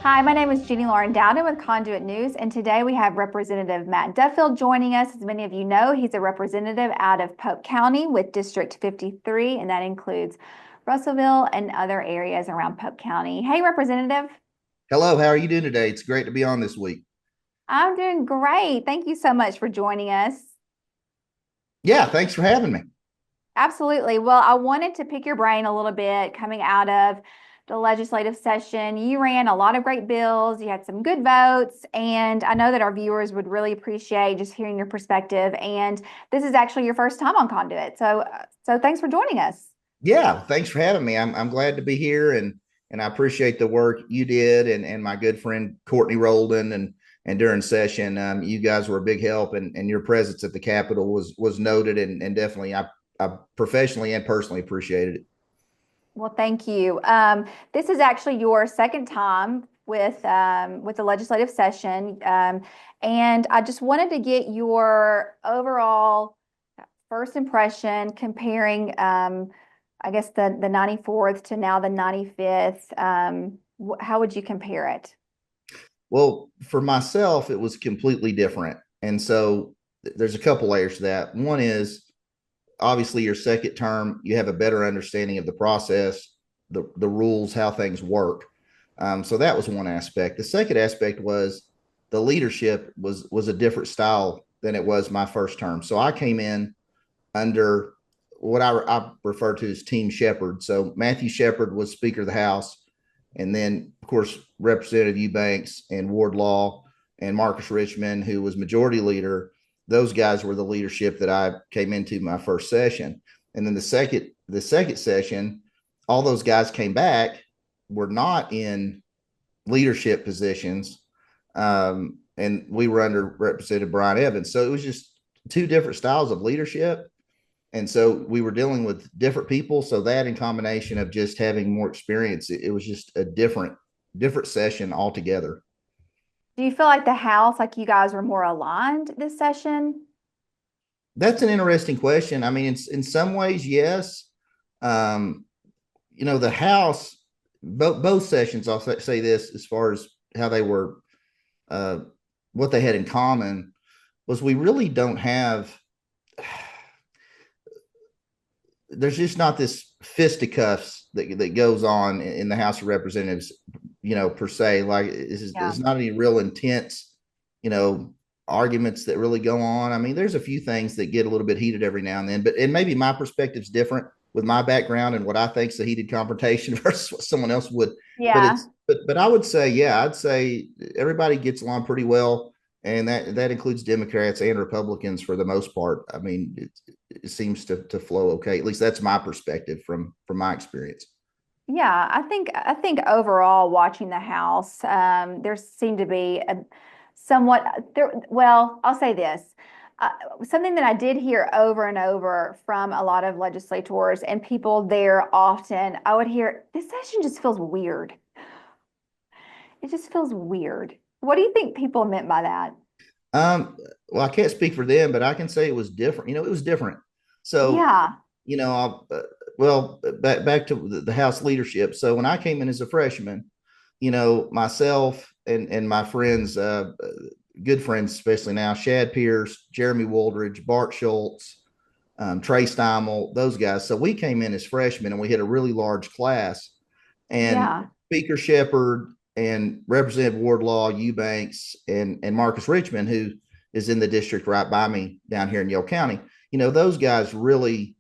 Hi, my name is Jeannie Lauren Dowden with Conduit News, and today we have Representative Matt Duffield joining us. As many of you know, he's a representative out of Polk County with District 53, and that includes Russellville and other areas around Polk County. Hey, Representative. Hello, how are you doing today? It's great to be on this week. I'm doing great. Thank you so much for joining us. Yeah, thanks for having me. Absolutely. Well, I wanted to pick your brain a little bit coming out of the legislative session. You ran a lot of great bills, you had some good votes, and I know that our viewers would really appreciate just hearing your perspective. And this is actually your first time on Conduit. So thanks for joining us. Yeah, thanks for having me. I'm glad to be here and I appreciate the work you did and my good friend Courtney Roldan and during session. You guys were a big help and your presence at the Capitol was noted and definitely I professionally and personally appreciated it. Well, thank you. This is actually your second time with the legislative session, and I just wanted to get your overall first impression comparing, I guess the 94th to now the 95th. How would you compare it? Well, for myself, it was completely different. And so there's a couple layers to that. One is obviously your second term, you have a better understanding of the process, the rules, how things work. So that was one aspect. The second aspect was the leadership was a different style than it was my first term. So I came in under what I refer to as Team Shepherd. So Matthew Shepard was Speaker of the House, and then of course Representative Eubanks and Ward Law and Marcus Richmond, who was Majority Leader. Those guys were the leadership that I came into my first session. And then the second session, all those guys came back, were not in leadership positions. And we were under Representative Brian Evans. So it was just two different styles of leadership. And so we were dealing with different people. So that in combination of just having more experience, it was just a different session altogether. Do you feel like the House, like you guys were more aligned this session? That's an interesting question. I mean, in some ways, yes. Um, the House, both sessions, I'll say this as far as how they were, uh, what they had in common was we really don't have, there's just not this fisticuffs that goes on in the House of Representatives, per se. Like, Yeah. it's not any real intense, you know, arguments that really go on. I mean, there's a few things that get a little bit heated every now and then, but and maybe my perspective's different with my background and what I think's a heated confrontation versus what someone else would. But Yeah. but I would say, yeah, I'd say everybody gets along pretty well, and that includes Democrats and Republicans for the most part. I mean, it seems to flow okay. At least that's my perspective from my experience. Yeah, I think overall watching the House, there seemed to be a somewhat there. Well, I'll say this. Uh, Something that I did hear over and over from a lot of legislators and people there often, I would hear, this session just feels weird. It just feels weird. What do you think people meant by that? Um, well, I can't speak for them, but I can say it was different. It was different. So, Yeah. well, back to the House leadership. So when I came in as a freshman, myself and my friends, good friends, especially now, Shad Pierce, Jeremy Woldridge, Bart Schultz, Trey Steimel, those guys. So we came in as freshmen and we had a really large class. And Yeah. Speaker Shepard and Representative Wardlaw, Eubanks, and Marcus Richmond, who is in the district right by me down here in Yale County, those guys really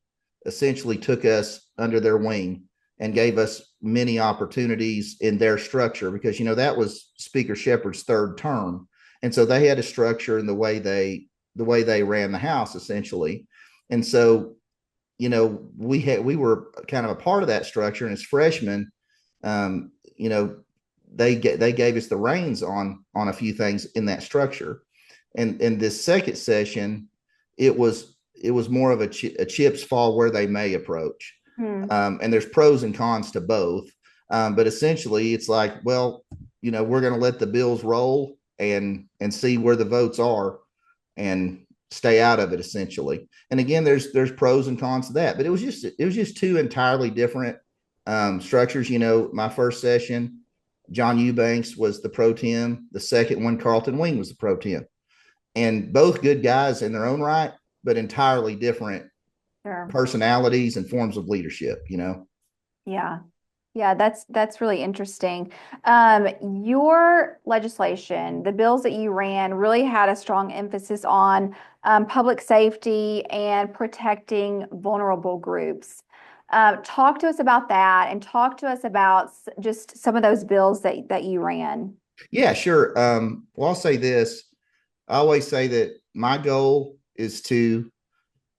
essentially took us under their wing and gave us many opportunities in their structure because that was Speaker Shepard's third term, and so they had a structure in the way they ran the House essentially, and so we were kind of a part of that structure, and as freshmen, um, you know they gave us the reins on a few things in that structure, and in this second session, it was more of a chips fall where they may approach. Hmm. And there's pros and cons to both. But essentially, it's like, well, we're going to let the bills roll and see where the votes are and stay out of it essentially. And again, there's pros and cons to that. But it was just two entirely different structures. My first session, John Eubanks was the pro tem. The second one, Carlton Wing, was the pro tem. And both good guys in their own right, but entirely different Sure. personalities and forms of leadership, Yeah. Yeah, that's really interesting. Your legislation, the bills that you ran really had a strong emphasis on public safety and protecting vulnerable groups. Talk to us about that and talk to us about just some of those bills that you ran. Yeah, sure. Well, I'll say this. I always say that my goal is to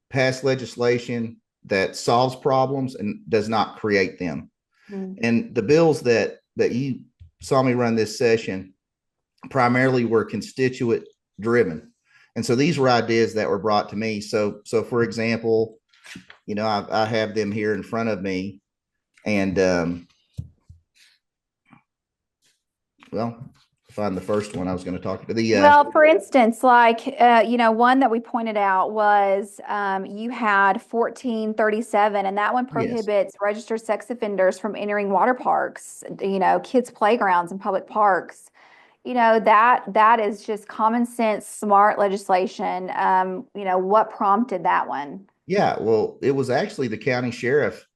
pass legislation that solves problems and does not create them. Mm. And the bills that you saw me run this session primarily were constituent driven. And so these were ideas that were brought to me. So for example, I have them here in front of me, and well, find the first one I was going to talk about. Well, for instance, like, one that we pointed out was you had 1437, and that one Yes. prohibits registered sex offenders from entering water parks, kids' playgrounds and public parks. That is just common sense, smart legislation. What prompted that one? Yeah, well, it was actually the county sheriff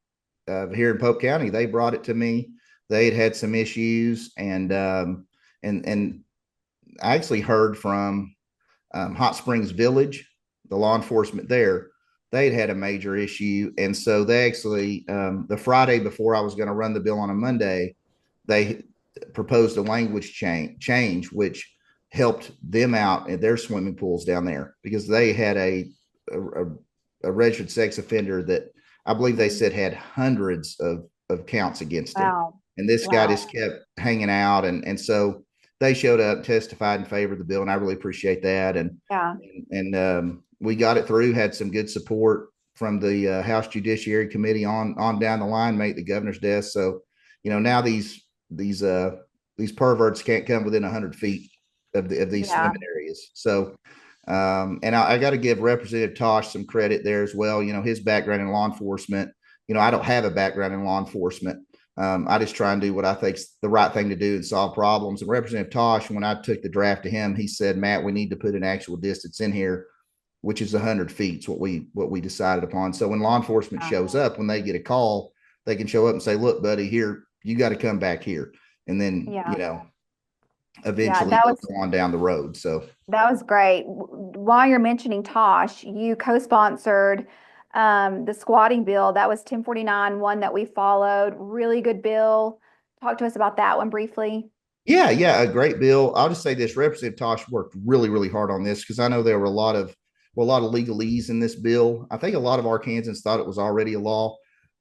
here in Polk County. They brought it to me. They had some issues, and I actually heard from Hot Springs Village, the law enforcement there. They'd had a major issue, and so they actually the Friday before I was going to run the bill on a Monday, they proposed a language change, which helped them out at their swimming pools down there because they had a, a registered sex offender that I believe they said had hundreds of counts against him. Wow. And this guy Wow. just kept hanging out. And so they showed up, testified in favor of the bill. And I really appreciate that. Yeah. And we got it through, had some good support from the House Judiciary Committee on down the line, made the governor's desk. So, now these perverts can't come within 100 feet of these Yeah. swimming areas. So, and I got to give Representative Tosh some credit there as well. His background in law enforcement. I don't have a background in law enforcement. I just try and do what I think's the right thing to do and solve problems. And Representative Tosh, when I took the draft to him, he said, "Matt, we need to put an actual distance in here, which is 100 feet. It's what we decided upon." So when law enforcement shows up, when they get a call, they can show up and say, "Look, buddy, here, you got to come back here." And then, Yeah. eventually that was go on down the road. So that was great. While you're mentioning Tosh, you co-sponsored the squatting bill. That was 1049, one that we followed. Really good bill. Talk to us about that one briefly. yeah, a great bill. I'll just say this: Representative Tosh worked really, really hard on this because I know there were a lot of legalese in this bill. I think a lot of Arkansans thought it was already a law.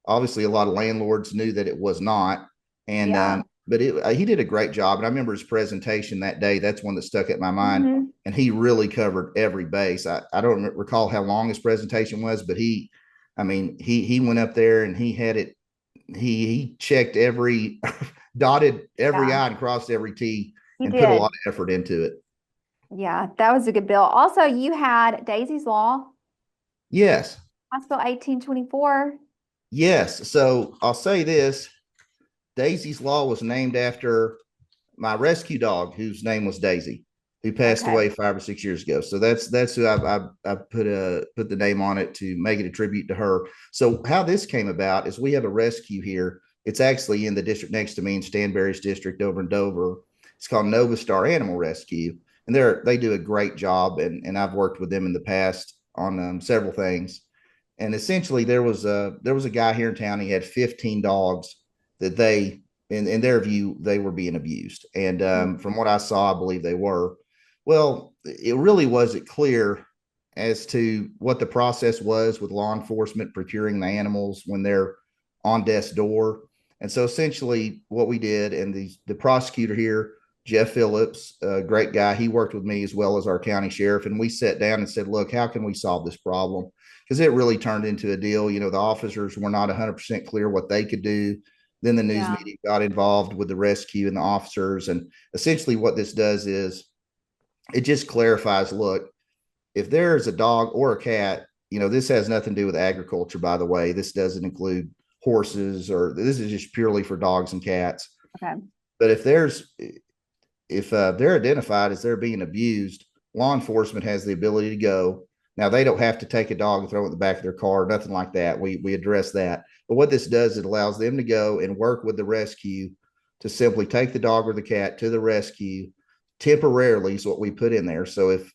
Obviously, a lot of landlords knew that it was not, and Yeah. but he did a great job. And I remember his presentation that day. That's one that stuck in my mind. Mhm. And he really covered every base. I don't recall how long his presentation was, but he went up there and he had it. He checked every dotted every Yeah, I and crossed every T he and put a lot did. of effort into it. Yeah, that was a good bill. Also, you had Daisy's Law, Yes. House Bill 1824. Yes. So I'll say this: Daisy's Law was named after my rescue dog, whose name was Daisy, who passed Okay. away 5 or 6 years ago. So that's who I put the name on it to make it a tribute to her. So how this came about is we have a rescue here. It's actually in the district next to me in Stanberry's district over in Dover. It's called Nova Star Animal Rescue, and they do a great job. And I've worked with them in the past on several things. And essentially, there was a guy here in town. He had 15 dogs that in their view, they were being abused. And from what I saw, I believe they were. Well, it really wasn't clear as to what the process was with law enforcement procuring the animals when they're on death's door. And so essentially what we did, and the prosecutor here, Jeff Phillips, a great guy, he worked with me as well as our county sheriff. And we sat down and said, look, how can we solve this problem? Because it really turned into a deal. The officers were not 100% clear what they could do. Then the news Yeah. media got involved with the rescue and the officers. And essentially what this does is it just clarifies, look, if there's a dog or a cat, this has nothing to do with agriculture, by the way. This doesn't include horses, or this is just purely for dogs and cats. Okay. But if they're identified as they're being abused, law enforcement has the ability to go. Now they don't have to take a dog and throw it in the back of their car, nothing like that. We address that. But what this does, it allows them to go and work with the rescue to simply take the dog or the cat to the rescue temporarily is what we put in there. So if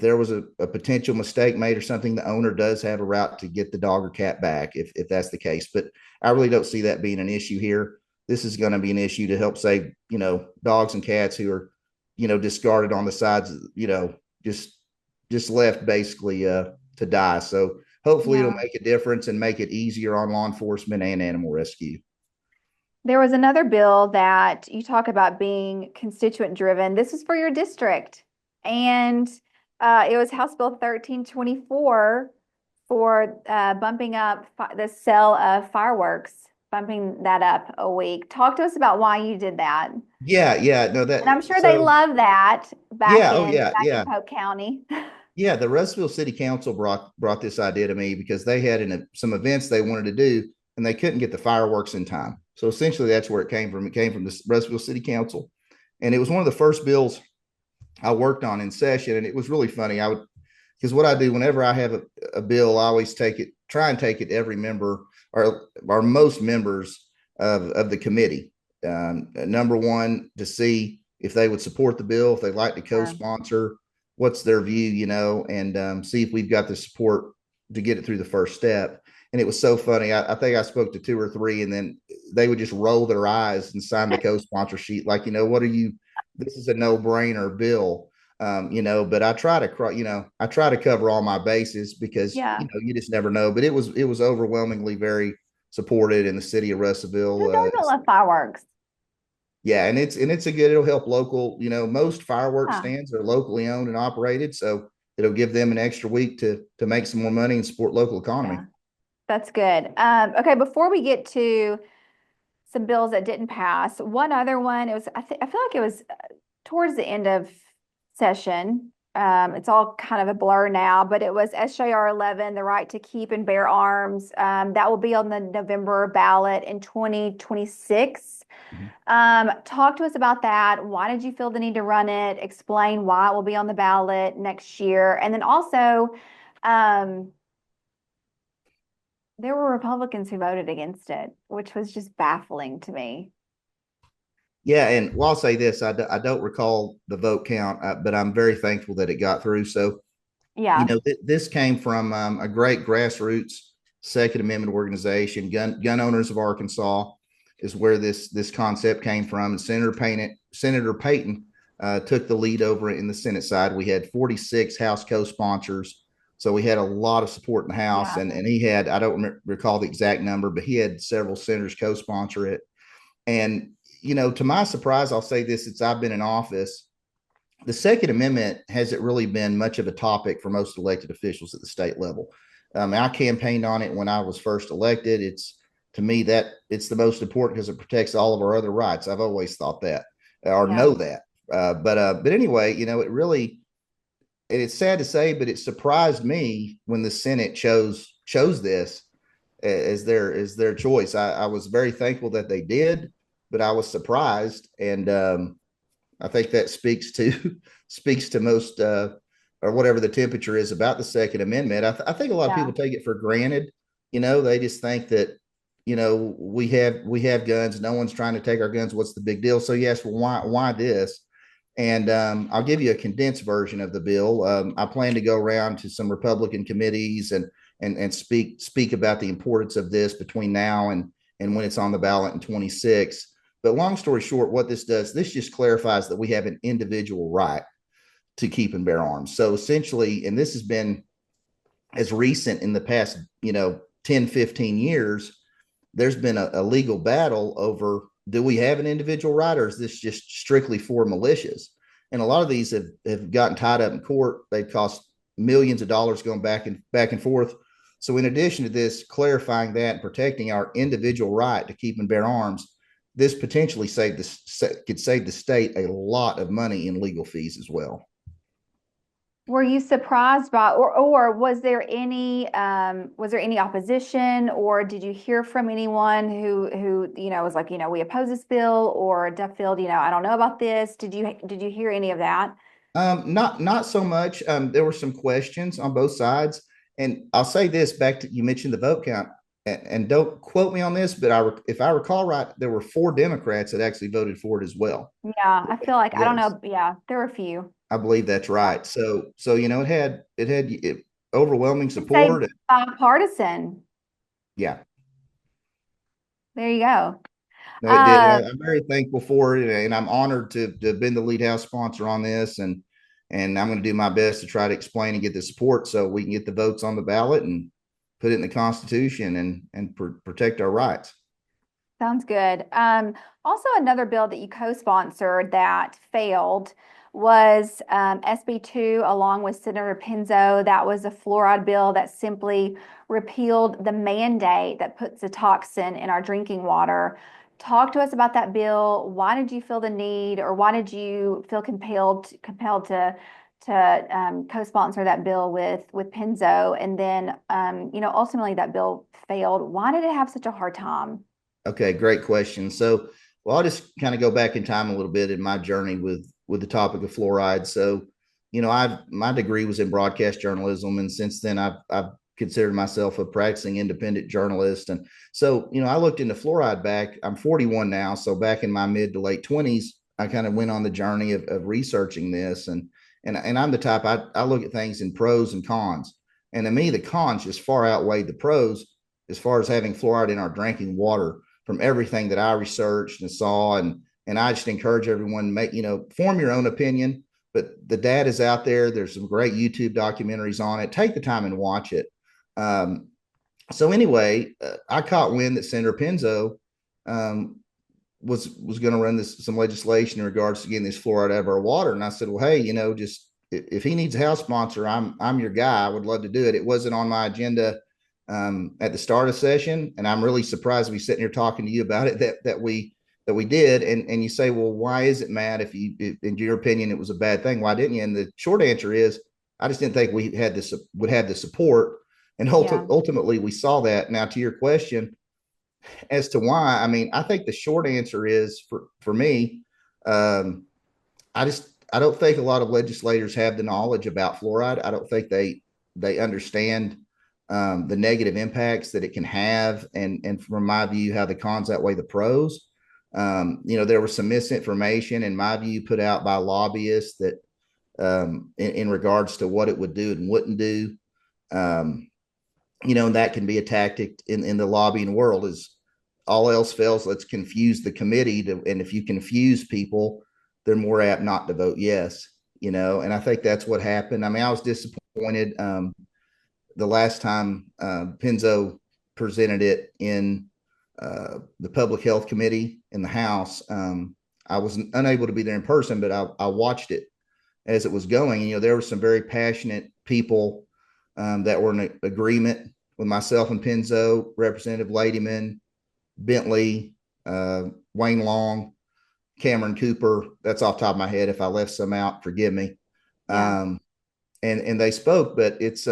there was a potential mistake made or something, the owner does have a route to get the dog or cat back if that's the case. But I really don't see that being an issue here. This is going to be an issue to help save, dogs and cats who are, discarded on the sides, just left basically to die. So hopefully it'll Yeah. make a difference and make it easier on law enforcement and animal rescue. There was another bill that you talk about being constituent driven. This is for your district. And it was House Bill 1324 for bumping up the sale of fireworks, bumping that up a week. Talk to us about why you did that. Yeah, no, And I'm that sure they so love that yeah, oh yeah, back in yeah. Polk County. Yeah, the Russellville City Council brought this idea to me because they had some events they wanted to do and they couldn't get the fireworks in time. So essentially, that's where it came from. It came from the Russellville City Council, and it was one of the first bills I worked on in session. And it was really funny. Because what I do whenever I have a bill, I always try and take it to every member or most members of the committee. Number one, to see if they would support the bill, if they'd like to Yeah. co-sponsor, what's their view, and see if we've got the support to get it through the first step. And it was so funny. I think I spoke to two or three, and then they would just roll their eyes and sign the co-sponsor sheet, like, what are you? This is a no-brainer bill, But I try to cover all my bases because Yeah. you just never know. But it was overwhelmingly very supported in the city of Who Russellville. doesn't love fireworks? Yeah, and it'll help local, most fireworks Yeah. stands are locally owned and operated, so it'll give them an extra week to make some more money and support local economy. Yeah. That's good. Okay, before we get to some bills that didn't pass, one other one, I feel like it was towards the end of session. It's all kind of a blur now, but it was SJR 11, the right to keep and bear arms. That will be on the November ballot in 2026. Mhm. Talk to us about that. Why did you feel the need to run it? Explain why it will be on the ballot next year. And then also, um, there were Republicans who voted against it, which was just baffling to me. Yeah, and I'll say this: I don't recall the vote count, but I'm very thankful that it got through. So Yeah, this came from a great grassroots Second Amendment organization, Gun Owners of Arkansas, is where this concept came from. And Senator Payton took the lead over in the Senate side. We had 46 House co-sponsors, so we had a lot of support in the House. yeah, And he had, I don't recall the exact number, but he had several senators co-sponsor it. And to my surprise, I'll say this: since I've been in office, the Second Amendment hasn't really been much of a topic for most elected officials at the state level. I campaigned on it when I was first elected. It's to me that it's the most important because it protects all of our other rights. I've always thought that or yeah, know that. But anyway, it really, and it's sad to say, but it surprised me when the Senate chose this as their choice. I was very thankful that they did, but I was surprised, and I think that speaks to most or whatever the temperature is about the Second Amendment. I think a lot of yeah, people take it for granted. They just think that we have guns. No one's trying to take our guns. What's the big deal? So yes, well, why this? And I'll give you a condensed version of the bill. I plan to go around to some Republican committees and speak about the importance of this between now and when it's on the ballot in 26. But long story short, what this does, this just clarifies that we have an individual right to keep and bear arms. So essentially, and this has been as recent in the past, 10, 15 years, there's been a legal battle over, do we have an individual right, or is this just strictly for militias? And a lot of these have gotten tied up in court. They've cost millions of dollars going back and forth. So in addition to this, clarifying that and protecting our individual right to keep and bear arms, this potentially could save the state a lot of money in legal fees as well. Were you surprised by, or was there any opposition, or did you hear from anyone who was like, we oppose this bill, or Duffield, I don't know about this. Did you hear any of that? Not so much. There were some questions on both sides, and I'll say this back to you mentioned the vote count, and don't quote me on this, but if I recall right, there were 4 Democrats that actually voted for it as well. Yeah, I feel like I don't Yes, know. Yeah, there were a few. I believe that's right. So it had overwhelming I'd say support. bipartisan. Yeah, There you go. no, it did. And Uh, I'm very thankful for it, and I'm honored to have been the lead house sponsor on this, and I'm going to do my best to try to explain and get the support so we can get the votes on the ballot and put it in the Constitution and protect our rights. Sounds good. Also, another bill that you co-sponsored that failed was SB2, along with Senator Penzo. That was a fluoride bill that simply repealed the mandate that puts a toxin in our drinking water. Talk to us about that bill. Why did you feel the need, or why did you feel compelled to co-sponsor that bill with Penzo? And then, ultimately that bill failed. Why did it have such a hard time? Okay, great question. So, well, I'll just kind of go back in time a little bit in my journey with the topic of fluoride. So, I've my degree was in broadcast journalism, and since then I've considered myself a practicing independent journalist. And so, I looked into fluoride back. I'm 41 now, so back in my mid to late 20s, I kind of went on the journey of researching this, and I'm the type I look at things in pros and cons, and to me the cons just far outweighed the pros as far as having fluoride in our drinking water from everything that I researched and saw. And I just encourage everyone to make, form your own opinion. But the data is out there. There's some great YouTube documentaries on it. Take the time and watch it. So anyway, I caught wind that Senator Penzo was going to run some legislation in regards to getting this fluoride out of our water. And I said, well, hey, just if he needs a house sponsor, I'm your guy. I would love to do it. It wasn't on my agenda at the start of session, and I'm really surprised to be sitting here talking to you about it that we did. And you say, well, why is it, Matt? If in your opinion, it was a bad thing, why didn't you? And the short answer is, I just didn't think we would have the support. And Yeah. ultimately, we saw that. Now, to your question as to why, I mean, I think the short answer is for me, um, I don't think a lot of legislators have the knowledge about fluoride. I don't think they understand the negative impacts that it can have, and from my view, how the cons outweigh the pros. There was some misinformation, in my view, put out by lobbyists that in regards to what it would do and wouldn't do. And that can be a tactic in the lobbying world. Is all else fails, let's confuse the committee and if you confuse people, they're more apt not to vote yes. And I think that's what happened. I mean, I was disappointed the last time Penzo presented it in the Public Health Committee in the House. I was unable to be there in person, but I watched it as it was going. And, there were some very passionate people that were in agreement with myself and Penzo, Representative Ladyman, Bentley, Wayne Long, Cameron Cooper. That's off the top of my head. If I left some out, forgive me. Yeah. And they spoke, but it's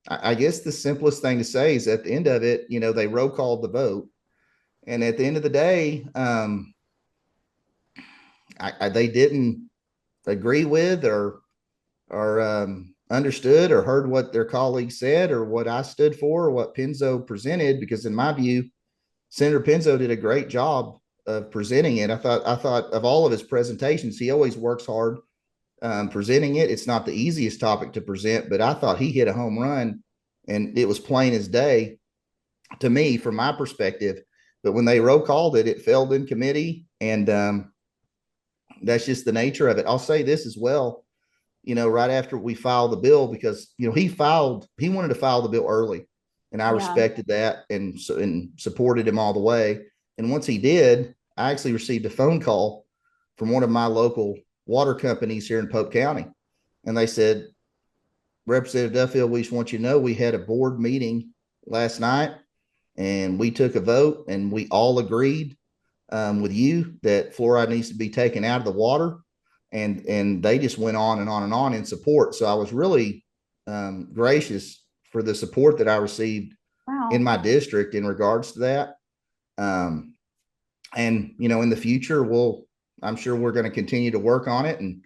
I guess the simplest thing to say is at the end of it, they roll called the vote. And at the end of the day, they didn't agree with or understood or heard what their colleagues said or what I stood for or what Penzo presented, because in my view, Senator Penzo did a great job of presenting it. I thought of all of his presentations, he always works hard presenting it. It's not the easiest topic to present, but I thought he hit a home run, and it was plain as day to me from my perspective. But when they roll called it, it failed in committee, and that's just the nature of it. I'll say this as well. Right after we filed the bill, because he wanted to file the bill early, and I Yeah. respected that and supported him all the way. And once he did, I actually received a phone call from one of my local water companies here in Pope County. And they said, Representative Duffield, we just want you to know we had a board meeting last night and we took a vote and we all agreed with you that fluoride needs to be taken out of the water. and they just went on and on and on in support. So I was really gracious for the support that I received in Wow. my district in regards to that. Um, and in the future, I'm sure we're going to continue to work on it, and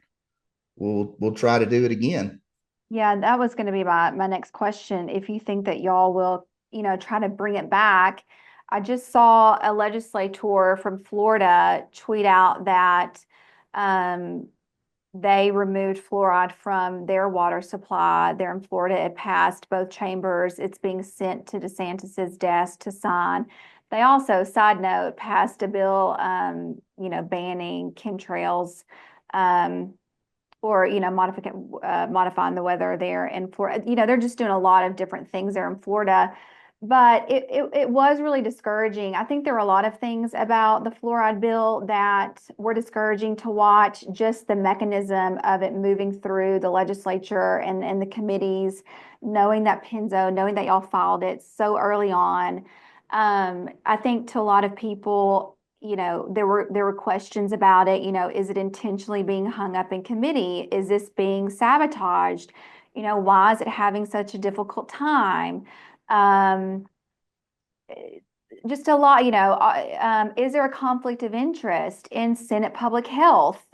we'll try to do it again. Yeah, that was going to be my next question. If you think that y'all will, try to bring it back. I just saw a legislator from Florida tweet out that um, they removed fluoride from their water supply. There in Florida, it passed both chambers. It's being sent to DeSantis's desk to sign. They also, side note, passed a bill, banning chemtrails. Um, or modifying the weather there in Florida. They're just doing a lot of different things there in Florida. But it was really discouraging. I think there were a lot of things about the fluoride bill that were discouraging to watch, just the mechanism of it moving through the legislature and the committees, knowing that knowing that y'all filed it so early on. I think to a lot of people, there were questions about it. Is it intentionally being hung up in committee? Is this being sabotaged? Why is it having such a difficult time? Um, just a lot, is there a conflict of interest in Senate Public Health?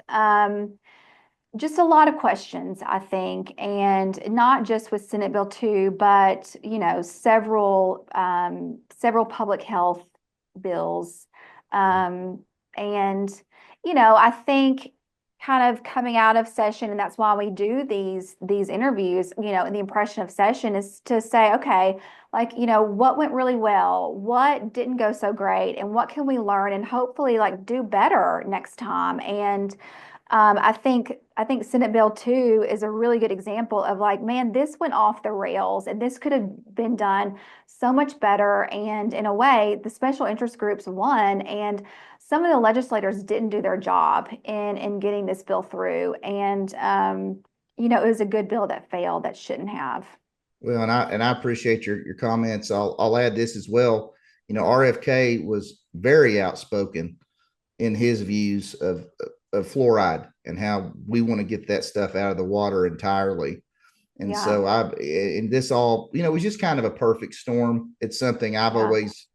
Just a lot of questions, I think, and not just with Senate Bill 2, but several public health bills. Um, and I think kind of coming out of session, and that's why we do these interviews, and the impression of session is to say, okay, like, what went really well, what didn't go so great, and what can we learn and hopefully like do better next time. And I think Senate Bill 2 is a really good example of like, man, this went off the rails and this could have been done so much better. And in a way, the special interest groups won, and some of the legislators didn't do their job in getting this bill through. And it was a good bill that failed that shouldn't have. Well, and I appreciate your comments. I'll add this as well. RFK was very outspoken in his views of fluoride and how we want to get that stuff out of the water entirely. And Yeah, so and this all, it was just kind of a perfect storm. It's something I've yeah, always,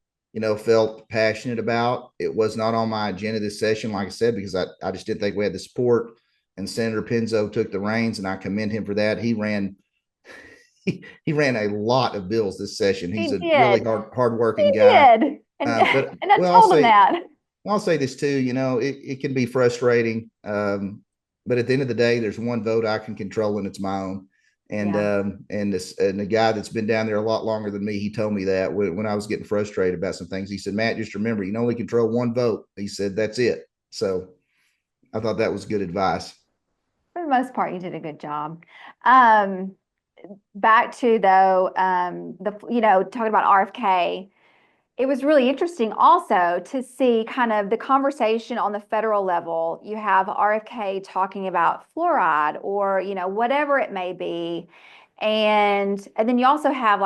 felt passionate about. It was not on my agenda this session, like I said, because I just didn't think we had the support. And Senator Penzo took the reins, and I commend him for that. He ran a lot of bills this session. He's he a really did. hardworking He guy. did. And But and I well, told him that. I'll say this too. It can be frustrating, but at the end of the day, there's one vote I can control, and it's my own. And Yeah. and the guy that's been down there a lot longer than me, he told me that when I was getting frustrated about some things, he said, "Matt, just remember, you can only control one vote." He said, "That's it." So I thought that was good advice. For the most part, you did a good job. Um, Back to though, talking about RFK, it was really interesting also to see kind of the conversation on the federal level. You have RFK talking about fluoride or, whatever it may be. And then you also have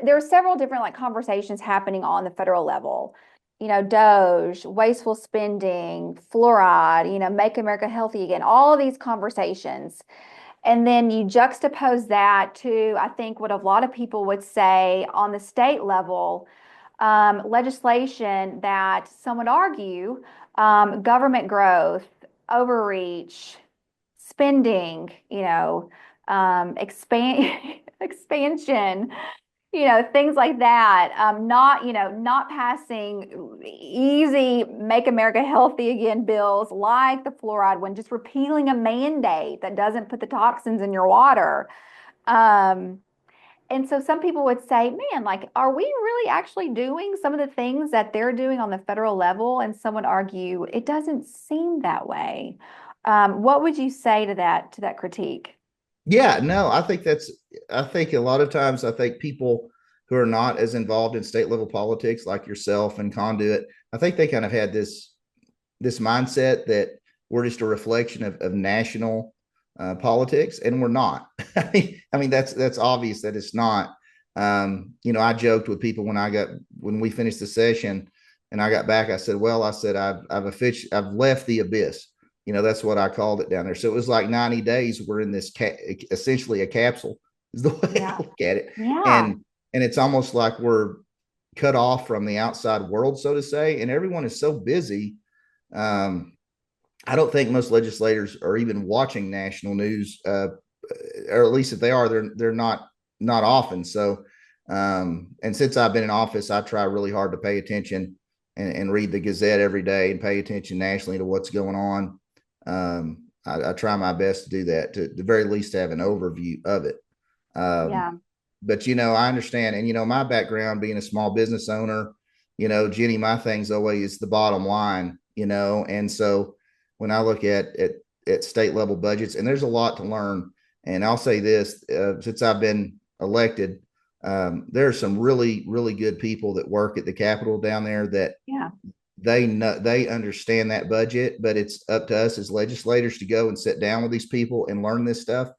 there are several different like conversations happening on the federal level. Doge, wasteful spending, fluoride, make America healthy again, all of these conversations. And then you juxtapose that to, I think, what a lot of people would say on the state level, legislation that some would argue government growth, overreach, spending, expansion, things like that. Not passing easy make America healthy again bills like the fluoride one, just repealing a mandate that doesn't put the toxins in your water. Um, and so some people would say, man, like, are we really actually doing some of the things that they're doing on the federal level? And some would argue it doesn't seem that way. What would you say to that critique? Yeah, no, I think a lot of times, I think people who are not as involved in state level politics, like yourself and Conduit, I think they kind of had this mindset that we're just a reflection of national politics, and we're not. I mean that's obvious that it's not. I joked with people when we finished the session and I got back. I said, "Well, I've left the abyss. That's what I called it down there. So it was like 90 days. We're in this essentially a capsule is the way I Yeah. look at it. Yeah. And it's almost like we're cut off from the outside world, so to say. And everyone is so busy. I don't think most legislators are even watching national news, or at least if they are, they're not often. So, and since I've been in office, I try really hard to pay attention and read the Gazette every day and pay attention nationally to what's going on. I try my best to do that, to the very least to have an overview of it. Yeah. But I understand, and my background being a small business owner, Jenny, my thing's always the bottom line, and so when I look at state level budgets, and there's a lot to learn. And I'll say this, since I've been elected, there are some really, really good people that work at the Capitol down there that Yeah. they understand that budget, but it's up to us as legislators to go and sit down with these people and learn this stuff.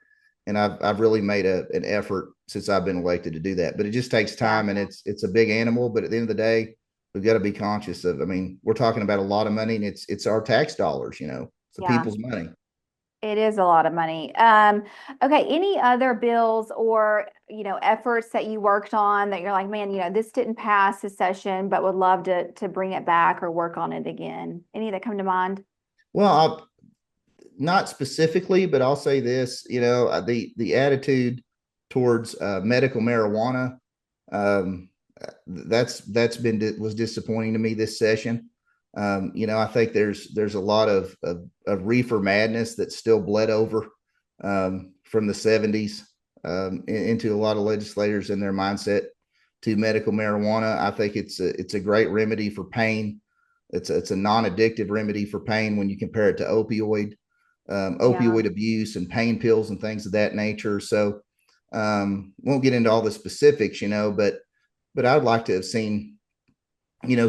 And I've really made an effort since I've been elected to do that, but it just takes Yeah. time, and it's a big animal. But at the end of the day, we've got to be conscious of. I mean, we're talking about a lot of money, and it's our tax dollars. It's the Yeah. people's money. It is a lot of money. Okay, any other bills or, efforts that you worked on that you're like, man, this didn't pass this session, but would love to bring it back or work on it again? Any that come to mind? Well, not specifically, but I'll say this. The attitude towards medical marijuana, um, was disappointing to me this session. I think there's a lot of reefer madness that's still bled over from the 70s into a lot of legislators and their mindset to medical marijuana. I think it's a great remedy for pain. It's a non-addictive remedy for pain when you compare it to Yeah. opioid abuse and pain pills and things of that nature. So won't get into all the specifics, but I'd like to have seen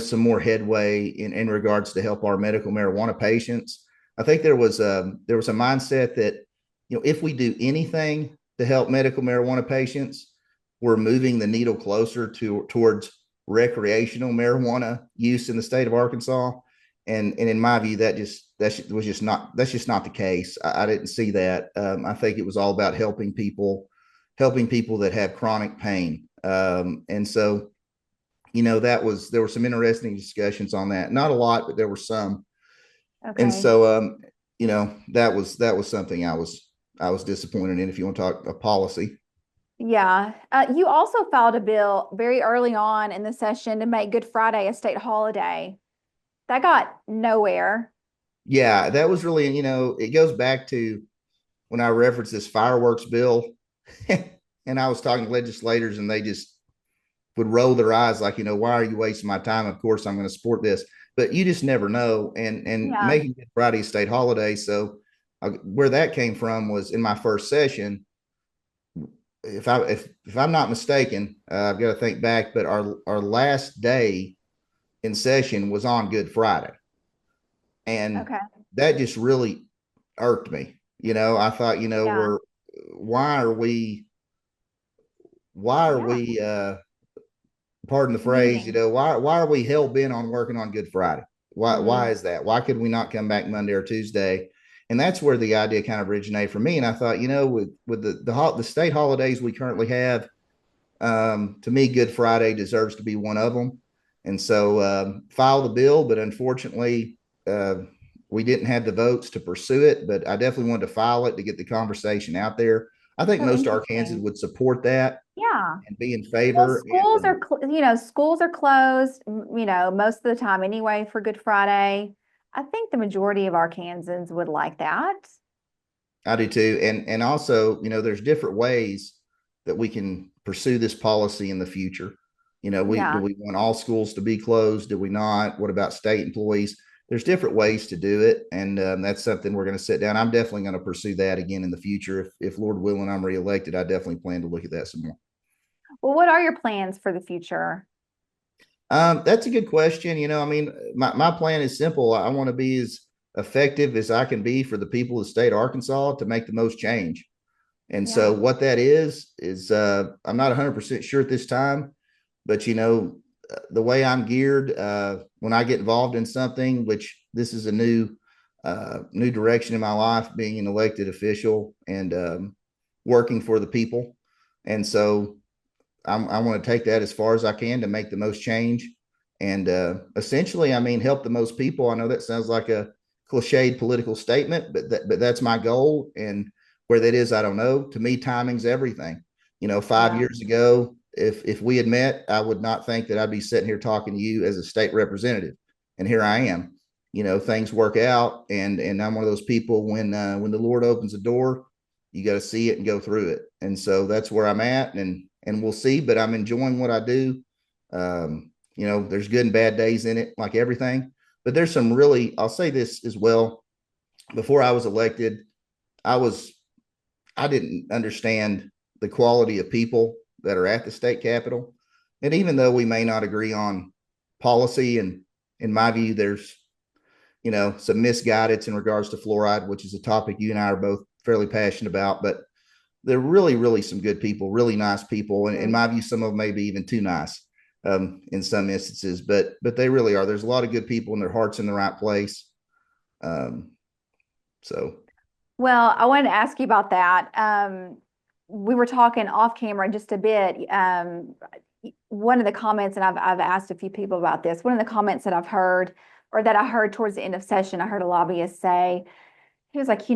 some more headway in regards to help our medical marijuana patients. I think there was a mindset that if we do anything to help medical marijuana patients, we're moving the needle closer towards recreational marijuana use in the state of Arkansas. And in my view, that's just not the case. I didn't see that. I think it was all about helping people that have chronic pain. And so there were some interesting discussions on that. Not a lot, but there were some. And Okay. so that was something I was disappointed in, if you want to talk a policy. Yeah. You also filed a bill very early on in the session to make Good Friday a state holiday. That got nowhere. Yeah, that was really, it goes back to when I referenced this fireworks bill and I was talking to legislators and they just would roll their eyes like, why are you wasting my time? Of course, I'm going to support this, but you just never know. And Yeah. making Good Friday a state holiday. So where that came from was in my first session. If I'm not mistaken, I've got to think back, but our last day in session was on Good Friday, and Okay. that just really irked me. I thought, Yeah. why are we why are Yeah. we pardon the phrase, Meeting. why are we hell bent on working on Good Friday? Why Hmm. is that? Why could we not come back Monday or Tuesday? And that's where the idea kind of originated for me. And I thought, with the state holidays we currently have, to me, Good Friday deserves to be one of them. And so file the bill, but unfortunately, uh, we didn't have the votes to pursue it. But I definitely wanted to file it to get the conversation out there. I think So most Arkansans interesting. would support that Yeah. and be in Well, favor. schools And are, schools are closed, most of the time anyway for Good Friday. I think the majority of Arkansans would like that. I do too. And also, there's different ways that we can pursue this policy in the future. Do Yeah. we want all schools to be closed? Do we not? What about state employees? There's different ways to do it, and that's something we're going to sit down. I'm definitely going to pursue that again in the future. If Lord willing, I'm reelected, I definitely plan to look at that some more. Well, what are your plans for the future? That's a good question. I mean, my plan is simple. I want to be as effective as I can be for the people of the state of Arkansas to make the most change. And so Yeah. what that is I'm not 100% sure at this time, but the way I'm geared, when I get involved in something, which this is a new new direction in my life, being an elected official and working for the people. And so I want to take that as far as I can to make the most change. And essentially, I mean, help the most people. I know that sounds like a cliched political statement, but that's my goal. And where that is, I don't know. To me, timing's everything. 5 years ago, if we had met, I would not think that I'd be sitting here talking to you as a state representative. And here I am. Things work out, and I'm one of those people when the Lord opens a door, you got to see it and go through it. And so that's where I'm at, and we'll see. But I'm enjoying what I do. There's good and bad days in it, like everything. But there's some really, I'll say this as well. Before I was elected, I didn't understand the quality of people that are at the state capitol. And even though we may not agree on policy, and in my view, there's some misguidance in regards to fluoride, which is a topic you and I are both fairly passionate about. But they're really, really some good people, really nice people. And in my view, some of them may be even too nice in some instances, but they really are. There's a lot of good people and their heart's in the right place. So. Well, I wanted to ask you about that. We were talking off camera just a bit. One of the comments, and I've asked a few people about this, one of the comments that I've heard, or that I heard towards the end of session, I heard a lobbyist say, he was like, he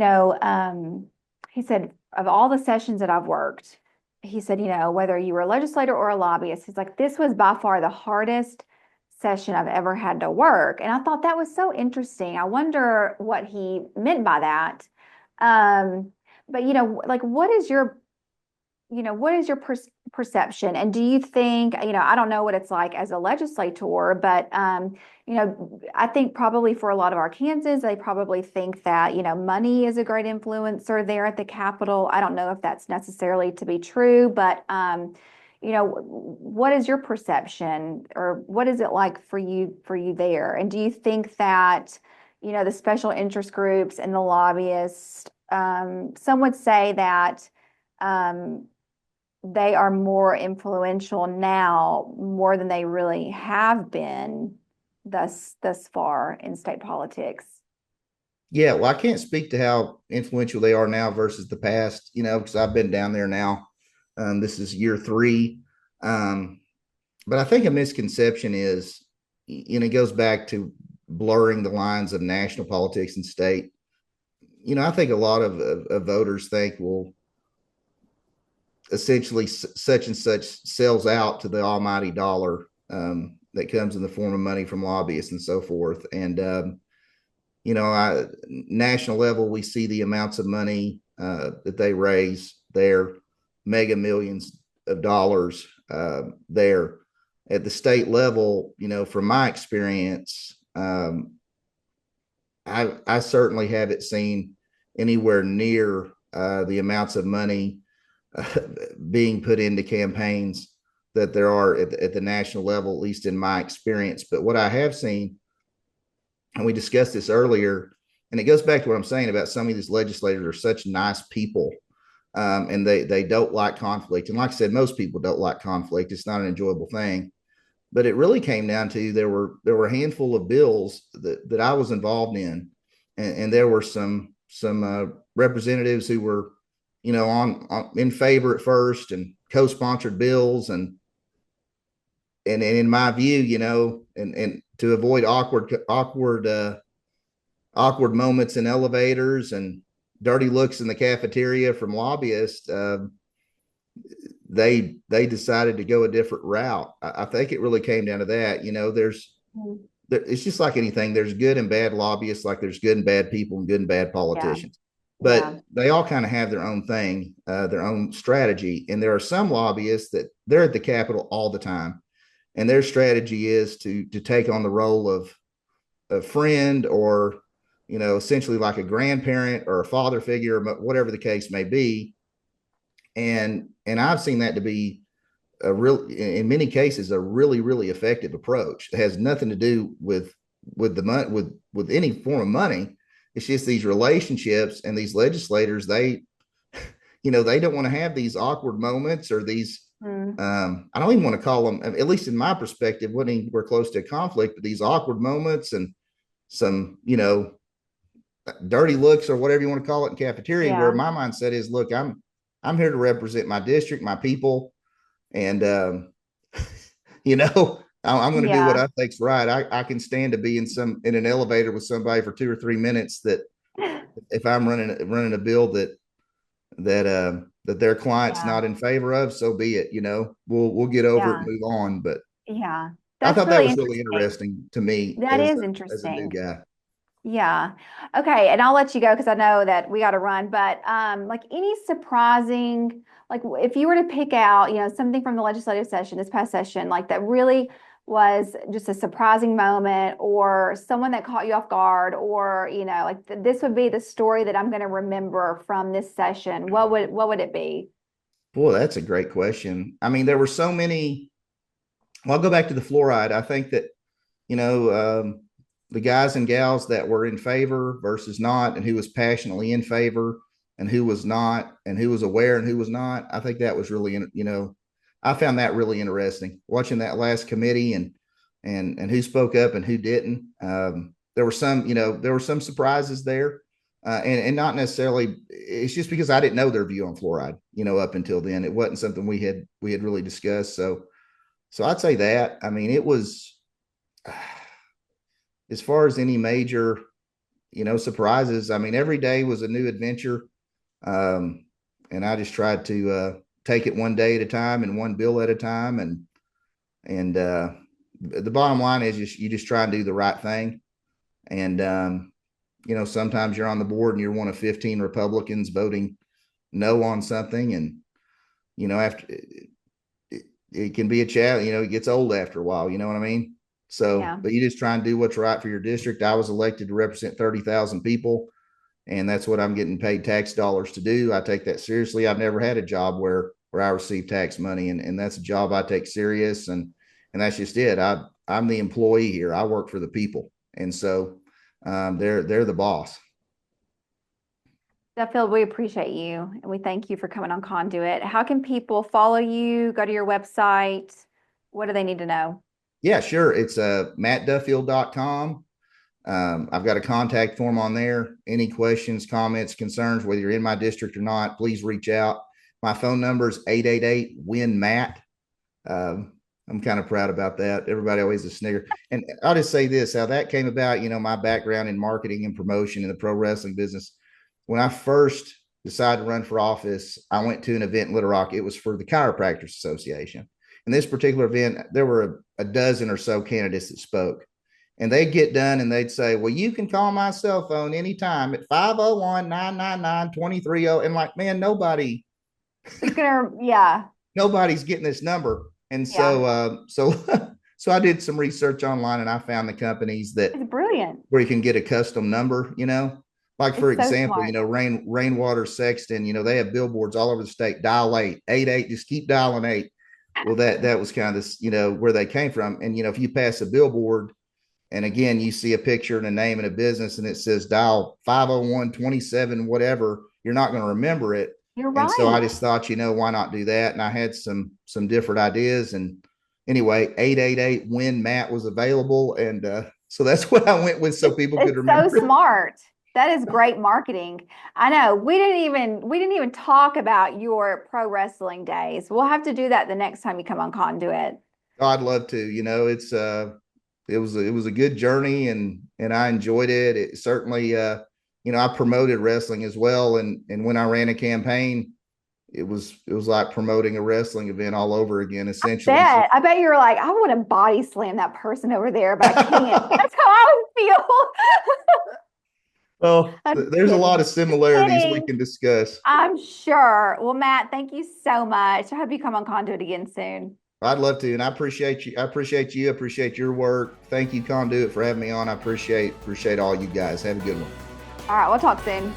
said, of all the sessions that I've worked, he said, whether you were a legislator or a lobbyist, he's like, this was by far the hardest session I've ever had to work. And I thought that was so interesting. I wonder what he meant by that. But like, what is your perception? And do you think, I don't know what it's like as a legislator, but, I think probably for a lot of Arkansans, they probably think that, money is a great influencer there at the Capitol. I don't know if that's necessarily to be true, but, what is your perception, or what is it like for you there? And do you think that, the special interest groups and the lobbyists, some would say that, they are more influential now, more than they really have been thus far in state politics? Yeah, well, I can't speak to how influential they are now versus the past, because I've been down there now. This is year 3. But I think a misconception is, it goes back to blurring the lines of national politics and state. I think a lot of voters think, well, essentially such and such sells out to the almighty dollar that comes in the form of money from lobbyists and so forth. And, national level, we see the amounts of money that they raise there, mega millions of dollars there. At the state level, from my experience, I certainly haven't seen anywhere near the amounts of money being put into campaigns that there are at the national level, at least in my experience. But what I have seen, and we discussed this earlier, and it goes back to what I'm saying about some of these legislators are such nice people, and they don't like conflict. And like I said, most people don't like conflict. It's not an enjoyable thing. But it really came down to there were a handful of bills that I was involved in, and there were some representatives who were on in favor at first and co-sponsored bills, and in my view, and to avoid awkward moments in elevators and dirty looks in the cafeteria from lobbyists, they decided to go a different route. I think it really came down to that. It's just like anything. There's good and bad lobbyists, like there's good and bad people and good and bad politicians. But they all kind of have their own thing, their own strategy. And there are some lobbyists that they're at the Capitol all the time, and their strategy is to take on the role of a friend, or essentially like a grandparent or a father figure, whatever the case may be. And I've seen that to be in many cases, a really, really effective approach. It has nothing to do with the money, with any form of money. It's just these relationships, and these legislators, they don't want to have these awkward moments, or these, I don't even want to call them, at least in my perspective, when we're close to a conflict, but these awkward moments and some, dirty looks or whatever you want to call it in cafeteria, where Yeah. my mindset is, look, I'm here to represent my district, my people, and I'm going to do what Yeah. I think's right. I can stand to be in an elevator with somebody for 2 or 3 minutes that if I'm running a bill that their client's Yeah. not in favor of, so be it. We'll get over it and Yeah. move on. But Yeah. I That's thought that really was really interesting. interesting to me That as is as a new interesting. guy. Yeah. Okay. And I'll let you go because I know that we got to run. But like any surprising, like if you were to pick out, something from the legislative session, this past session, like that really was just a surprising moment or someone that caught you off guard or, like this would be the story that I'm going to remember from this session. What would it be? Boy, that's a great question. I mean, there were so many. Well, I'll go back to the fluoride. I think that you know, the guys and gals that were in favor versus not, and who was passionately in favor and who was not, and who was aware and who was not. I think that was really, I found that really interesting watching that last committee and who spoke up and who didn't. There were some surprises there. And not necessarily, it's just because I didn't know their view on fluoride, up until then. It wasn't something we had really discussed. So I'd say that. I mean, it was, as far as any major, surprises, I mean, every day was a new adventure. And I just tried to take it one day at a time and one bill at a time. And the bottom line is you just try and do the right thing. And, sometimes you're on the board and you're one of 15 Republicans voting no on something. And, after it can be a challenge, it gets old after a while, you know what I mean? So, Yeah. but you just try and do what's right for your district. I was elected to represent 30,000 people, and that's what I'm getting paid tax dollars to do. I take that seriously. I've never had a job where I receive tax money, and that's a job I take serious. And that's just it. I'm the employee here. I work for the people. And so they're the boss. Duffield, we appreciate you and we thank you for coming on Conduit. How can people follow you, go to your website? What do they need to know? Yeah, sure. It's mattduffield.com. I've got a contact form on there. Any questions, comments, concerns, whether you're in my district or not, please reach out. My phone number is 888-WIN-MATT. I'm kind of proud about that. Everybody always a snigger. And I'll just say this, how that came about, my background in marketing and promotion in the pro wrestling business. When I first decided to run for office, I went to an event in Little Rock. It was for the Chiropractors Association. In this particular event, there were a dozen or so candidates that spoke. And they'd get done and they'd say, well, you can call my cell phone anytime at 501-999-2030. And like, man, Yeah, nobody's getting this number. And yeah, so I did some research online and I found the companies it's brilliant. where you can get a custom number, like for It's so example, smart. Rainwater Sexton, they have billboards all over the state, dial 888, just keep dialing 8. Well, that was kind of this, where they came from. And, if you pass a billboard and again, you see a picture and a name and a business and it says dial 501-27, whatever, you're not going to remember it. You're And so I right. just thought, why not do that? And I had some different ideas. And anyway, 888-WIN-MATT was available. And so that's what I went with so people could It's so remember it. smart. That is great marketing. I know. We didn't even talk about your pro wrestling days. We'll have to do that the next time you come on Conduit. Oh, I'd love to. It was a good journey and I enjoyed it. It certainly I promoted wrestling as well. And when I ran a campaign, it was like promoting a wrestling event all over again, essentially. So, I bet you were like, I want to body slam that person over there, but I can't. That's how I would feel. well, I'm just there's a lot kidding. of Just similarities we kidding. can discuss. I'm sure. Well, Matt, thank you so much. I hope you come on Conduit again soon. I'd love to, and I appreciate you. I appreciate you. I appreciate your work. Thank you, Conduit, for having me on. I appreciate all you guys. Have a good one. All right, we'll talk soon.